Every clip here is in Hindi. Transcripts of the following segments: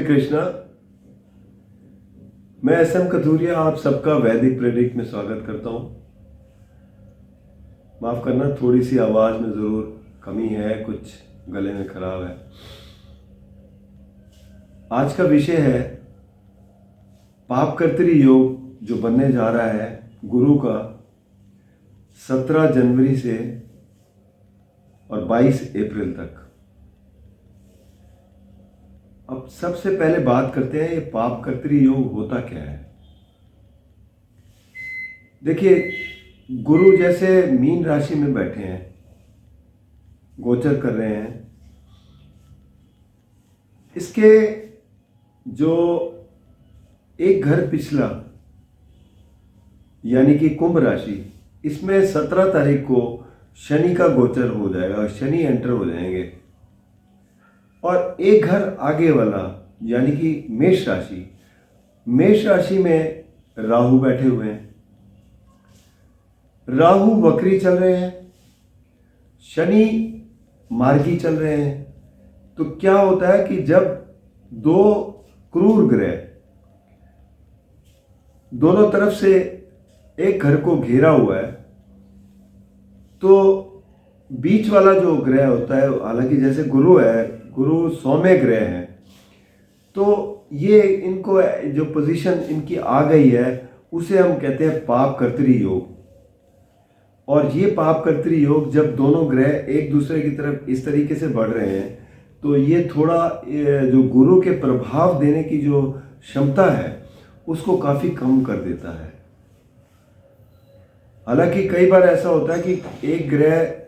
कृष्णा। मैं एसएम कथूरिया आप सबका वैदिक प्रेडिक्ट में स्वागत करता हूं। माफ़ करना, थोड़ी सी आवाज़ में ज़रूर कमी है, कुछ गले में खराब है। आज का विषय है पापकर्त्री योग जो बनने जा रहा है गुरु का 17 जनवरी से और 22 अप्रैल तक। अब सबसे पहले बात करते हैं ये पापकर्त्री योग होता क्या है। देखिए, गुरु जैसे मीन राशि में बैठे हैं, गोचर कर रहे हैं, इसके जो एक घर पिछला यानी कि कुंभ राशि, इसमें 17 तारीख को शनि का गोचर हो जाएगा, शनि एंटर हो जाएंगे। और एक घर आगे वाला यानी कि मेष राशि में राहु बैठे हुए हैं। राहु वक्री चल रहे हैं, शनि मार्गी चल रहे हैं। तो क्या होता है कि जब दो क्रूर ग्रह दोनों तरफ से एक घर को घेरा हुआ है, तो बीच वाला जो ग्रह होता है, हालांकि जैसे गुरु है, गुरु सौम्य ग्रह है, तो ये इनको जो पोजीशन इनकी आ गई है उसे हम कहते हैं पापकर्त्री योग। और ये पापकर्त्री योग जब दोनों ग्रह एक दूसरे की तरफ इस तरीके से बढ़ रहे हैं, तो ये थोड़ा जो गुरु के प्रभाव देने की जो क्षमता है उसको काफ़ी कम कर देता है। हालांकि कई बार ऐसा होता है कि एक ग्रह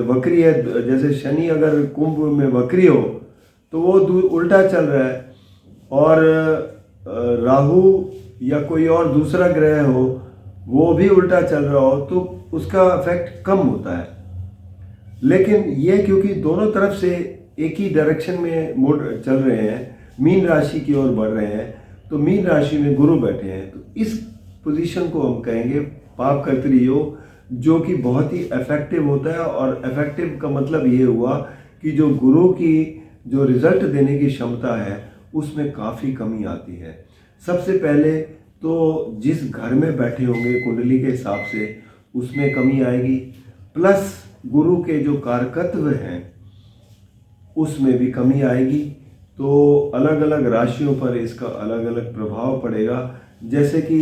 वक्री है, जैसे शनि अगर कुंभ में वक्री हो तो वो उल्टा चल रहा है, और राहु या कोई और दूसरा ग्रह हो वो भी उल्टा चल रहा हो, तो उसका इफेक्ट कम होता है। लेकिन ये क्योंकि दोनों तरफ से एक ही डायरेक्शन में मुड़ चल रहे हैं, मीन राशि की ओर बढ़ रहे हैं, तो मीन राशि में गुरु बैठे हैं, तो इस पोजीशन को हम कहेंगे पापकर्त्री योग, जो कि बहुत ही इफेक्टिव होता है। और इफेक्टिव का मतलब ये हुआ कि जो गुरु की जो रिजल्ट देने की क्षमता है उसमें काफ़ी कमी आती है। सबसे पहले तो जिस घर में बैठे होंगे कुंडली के हिसाब से उसमें कमी आएगी, प्लस गुरु के जो कारकत्व हैं उसमें भी कमी आएगी। तो अलग अलग राशियों पर इसका अलग अलग प्रभाव पड़ेगा। जैसे कि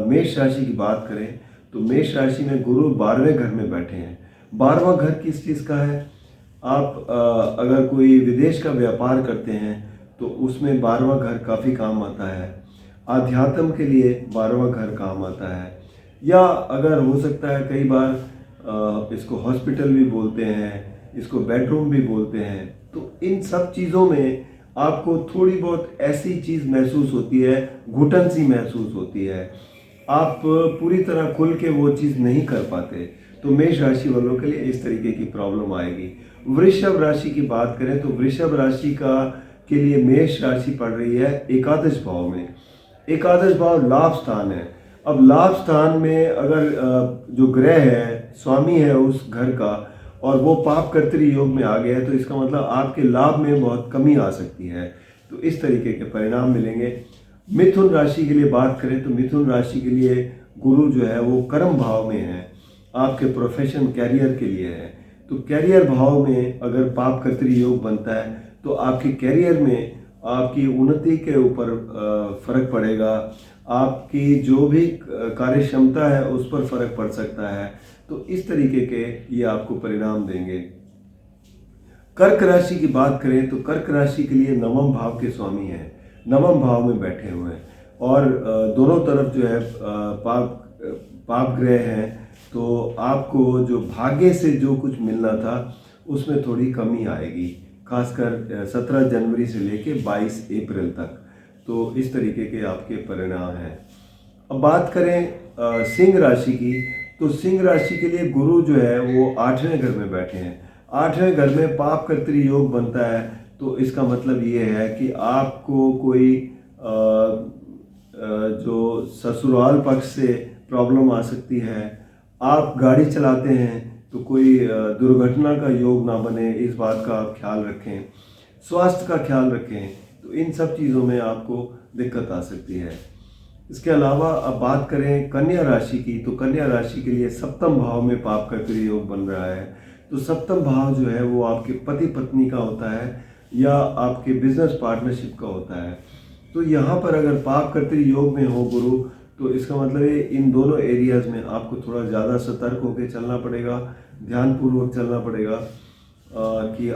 मेष राशि की बात करें तो मेष राशि में गुरु 12वें घर में बैठे हैं। 12वां घर किस चीज़ का है? आप अगर कोई विदेश का व्यापार करते हैं तो उसमें 12वां घर काफ़ी काम आता है। आध्यात्म के लिए 12वां घर काम आता है। या अगर हो सकता है कई बार इसको हॉस्पिटल भी बोलते हैं, इसको बेडरूम भी बोलते हैं। तो इन सब चीज़ों में आपको थोड़ी बहुत ऐसी चीज़ महसूस होती है, घुटन सी महसूस होती है, आप पूरी तरह खुल के वो चीज़ नहीं कर पाते। तो मेष राशि वालों के लिए इस तरीके की प्रॉब्लम आएगी। वृषभ राशि की बात करें तो वृषभ राशि के लिए मेष राशि पड़ रही है एकादश भाव में। एकादश भाव लाभ स्थान है। अब लाभ स्थान में अगर जो ग्रह है, स्वामी है उस घर का, और वो पापकर्त्री योग में आ गया है, तो इसका मतलब आपके लाभ में बहुत कमी आ सकती है। तो इस तरीके के परिणाम मिलेंगे। मिथुन राशि के लिए बात करें तो मिथुन राशि के लिए गुरु जो है वो कर्म भाव में है, आपके प्रोफेशन कैरियर के लिए है। तो कैरियर भाव में अगर पापकर्त्री योग बनता है तो आपके कैरियर में आपकी उन्नति के ऊपर फर्क पड़ेगा, आपकी जो भी कार्य क्षमता है उस पर फर्क पड़ सकता है। तो इस तरीके के ये आपको परिणाम देंगे। कर्क राशि की बात करें तो कर्क राशि के लिए नवम भाव के स्वामी हैं, नवम भाव में बैठे हुए हैं, और दोनों तरफ जो है पाप ग्रह हैं। तो आपको जो भाग्य से जो कुछ मिलना था उसमें थोड़ी कमी आएगी, खासकर 17 जनवरी से लेके 22 अप्रैल तक। तो इस तरीके के आपके परिणाम हैं। अब बात करें सिंह राशि की, तो सिंह राशि के लिए गुरु जो है वो 8वें घर में बैठे हैं। 8वें घर में पापकर्त्री योग बनता है, तो इसका मतलब ये है कि आपको कोई जो ससुराल पक्ष से प्रॉब्लम आ सकती है। आप गाड़ी चलाते हैं तो कोई दुर्घटना का योग ना बने, इस बात का आप ख्याल रखें। स्वास्थ्य का ख्याल रखें। तो इन सब चीज़ों में आपको दिक्कत आ सकती है। इसके अलावा अब बात करें कन्या राशि की, तो कन्या राशि के लिए सप्तम भाव में पाप का योग बन रहा है। तो सप्तम भाव जो है वो आपके पति पत्नी का होता है या आपके बिजनेस पार्टनरशिप का होता है। तो यहाँ पर अगर पाप कर्तरी योग में हो गुरु, तो इसका मतलब है इन दोनों एरियाज़ में आपको थोड़ा ज़्यादा सतर्क होकर चलना पड़ेगा, ध्यानपूर्वक चलना पड़ेगा कि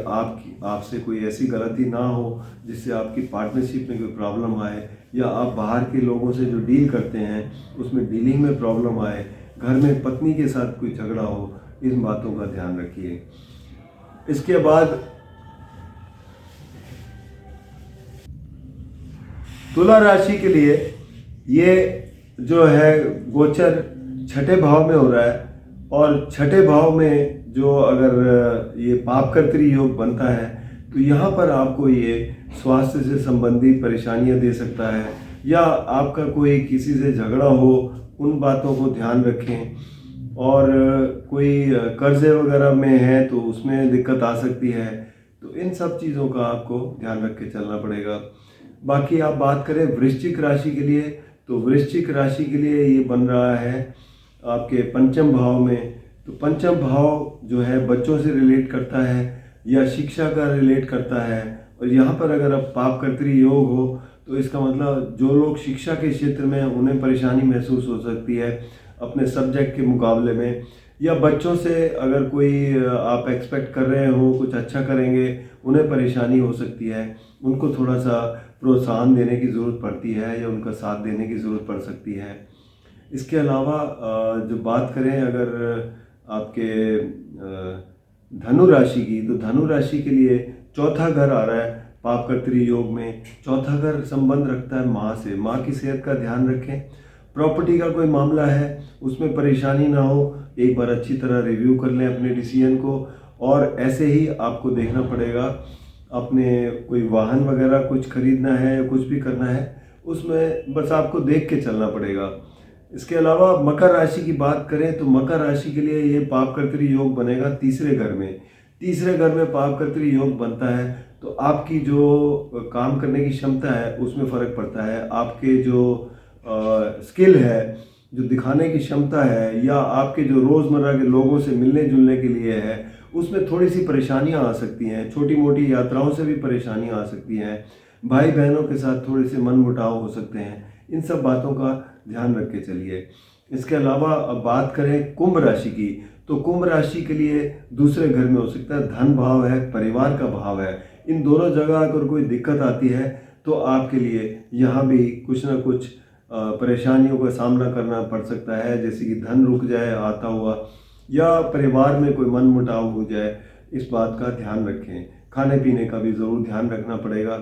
आपसे कोई ऐसी गलती ना हो जिससे आपकी पार्टनरशिप में कोई प्रॉब्लम आए, या आप बाहर के लोगों से जो डील करते हैं उसमें डीलिंग में प्रॉब्लम आए, घर में पत्नी के साथ कोई झगड़ा हो, इन बातों का ध्यान रखिए। इसके बाद तुला राशि के लिए ये जो है गोचर छठे भाव में हो रहा है, और छठे भाव में जो अगर ये पाप कर्तरी योग बनता है तो यहाँ पर आपको ये स्वास्थ्य से संबंधी परेशानियाँ दे सकता है, या आपका कोई किसी से झगड़ा हो, उन बातों को ध्यान रखें। और कोई कर्जे वगैरह में है तो उसमें दिक्कत आ सकती है। तो इन सब चीज़ों का आपको ध्यान रख के चलना पड़ेगा। बाकी आप बात करें वृश्चिक राशि के लिए, तो वृश्चिक राशि के लिए ये बन रहा है आपके पंचम भाव में। तो पंचम भाव जो है बच्चों से रिलेट करता है या शिक्षा का रिलेट करता है, और यहाँ पर अगर अब पाप कर्तरी योग हो तो इसका मतलब जो लोग शिक्षा के क्षेत्र में उन्हें परेशानी महसूस हो सकती है अपने सब्जेक्ट के मुकाबले में, या बच्चों से अगर कोई आप एक्सपेक्ट कर रहे हो कुछ अच्छा करेंगे, उन्हें परेशानी हो सकती है, उनको थोड़ा सा प्रोत्साहन देने की ज़रूरत पड़ती है या उनका साथ देने की ज़रूरत पड़ सकती है। इसके अलावा जो बात करें अगर आपके धनु राशि की, तो धनु राशि के लिए चौथा घर आ रहा है पाप कर्तरी योग में। चौथा घर संबंध रखता है माँ से। माँ की सेहत का ध्यान रखें। प्रॉपर्टी का कोई मामला है उसमें परेशानी ना हो, एक बार अच्छी तरह रिव्यू कर लें अपने डिसीजन को। और ऐसे ही आपको देखना पड़ेगा, अपने कोई वाहन वगैरह कुछ खरीदना है या कुछ भी करना है उसमें बस आपको देख के चलना पड़ेगा। इसके अलावा मकर राशि की बात करें तो मकर राशि के लिए ये पाप कर्तरी योग बनेगा तीसरे घर में। तीसरे घर में पाप कर्तरी योग बनता है तो आपकी जो काम करने की क्षमता है उसमें फ़र्क पड़ता है। आपके जो स्किल है, जो दिखाने की क्षमता है, या आपके जो रोज़मर्रा के लोगों से मिलने जुलने के लिए है, उसमें थोड़ी सी परेशानियां आ सकती हैं। छोटी मोटी यात्राओं से भी परेशानियां आ सकती हैं। भाई बहनों के साथ थोड़े से मनमुटाव हो सकते हैं। इन सब बातों का ध्यान रख के चलिए। इसके अलावा अब बात करें कुंभ राशि की, तो कुंभ राशि के लिए दूसरे घर में हो सकता है धन भाव है, परिवार का भाव है। इन दोनों जगह अगर कोई दिक्कत आती है तो आपके लिए यहाँ भी कुछ ना कुछ परेशानियों का सामना करना पड़ सकता है, जैसे कि धन रुक जाए आता हुआ, या परिवार में कोई मनमुटाव हो जाए। इस बात का ध्यान रखें। खाने पीने का भी ज़रूर ध्यान रखना पड़ेगा।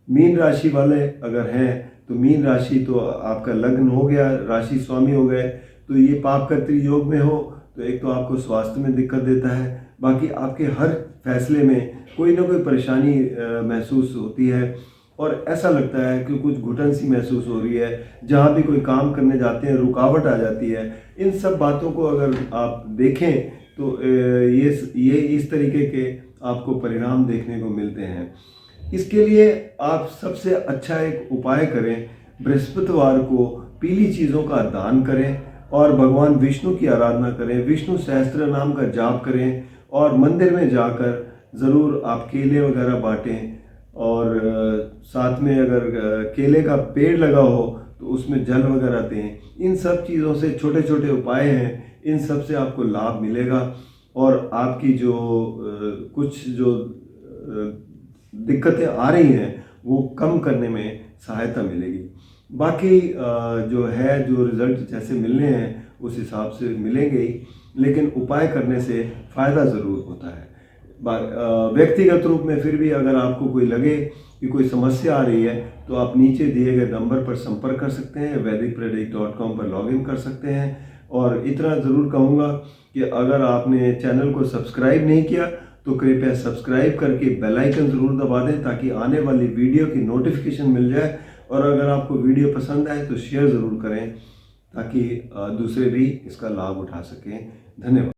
मीन राशि वाले अगर हैं तो मीन राशि तो आपका लग्न हो गया, राशि स्वामी हो गए, तो ये पाप कर्तरी योग में हो तो एक तो आपको स्वास्थ्य में दिक्कत देता है, बाकी आपके हर फैसले में कोई ना कोई परेशानी महसूस होती है, और ऐसा लगता है कि कुछ घुटन सी महसूस हो रही है। जहाँ भी कोई काम करने जाते हैं रुकावट आ जाती है। इन सब बातों को अगर आप देखें तो ये इस तरीके के आपको परिणाम देखने को मिलते हैं। इसके लिए आप सबसे अच्छा एक उपाय करें, बृहस्पतिवार को पीली चीज़ों का दान करें और भगवान विष्णु की आराधना करें। विष्णु सहस्त्र नाम का जाप करें और मंदिर में जाकर ज़रूर आप केले वगैरह बांटें, और साथ में अगर केले का पेड़ लगा हो तो उसमें जल वगैरह दें। इन सब चीज़ों से छोटे छोटे उपाय हैं, इन सब से आपको लाभ मिलेगा और आपकी जो कुछ जो दिक्कतें आ रही हैं वो कम करने में सहायता मिलेगी। बाकी जो है जो रिज़ल्ट जैसे मिलने हैं उस हिसाब से मिलेंगे ही, लेकिन उपाय करने से फ़ायदा ज़रूर होता है। व्यक्तिगत रूप में फिर भी अगर आपको कोई लगे कि कोई समस्या आ रही है तो आप नीचे दिए गए नंबर पर संपर्क कर सकते हैं, vedicpredict.com पर लॉगिन कर सकते हैं। और इतना ज़रूर कहूँगा कि अगर आपने चैनल को सब्सक्राइब नहीं किया तो कृपया सब्सक्राइब करके बेल आइकन ज़रूर दबा दें ताकि आने वाली वीडियो की नोटिफिकेशन मिल जाए। और अगर आपको वीडियो पसंद आए तो शेयर ज़रूर करें ताकि दूसरे भी इसका लाभ उठा सकें। धन्यवाद।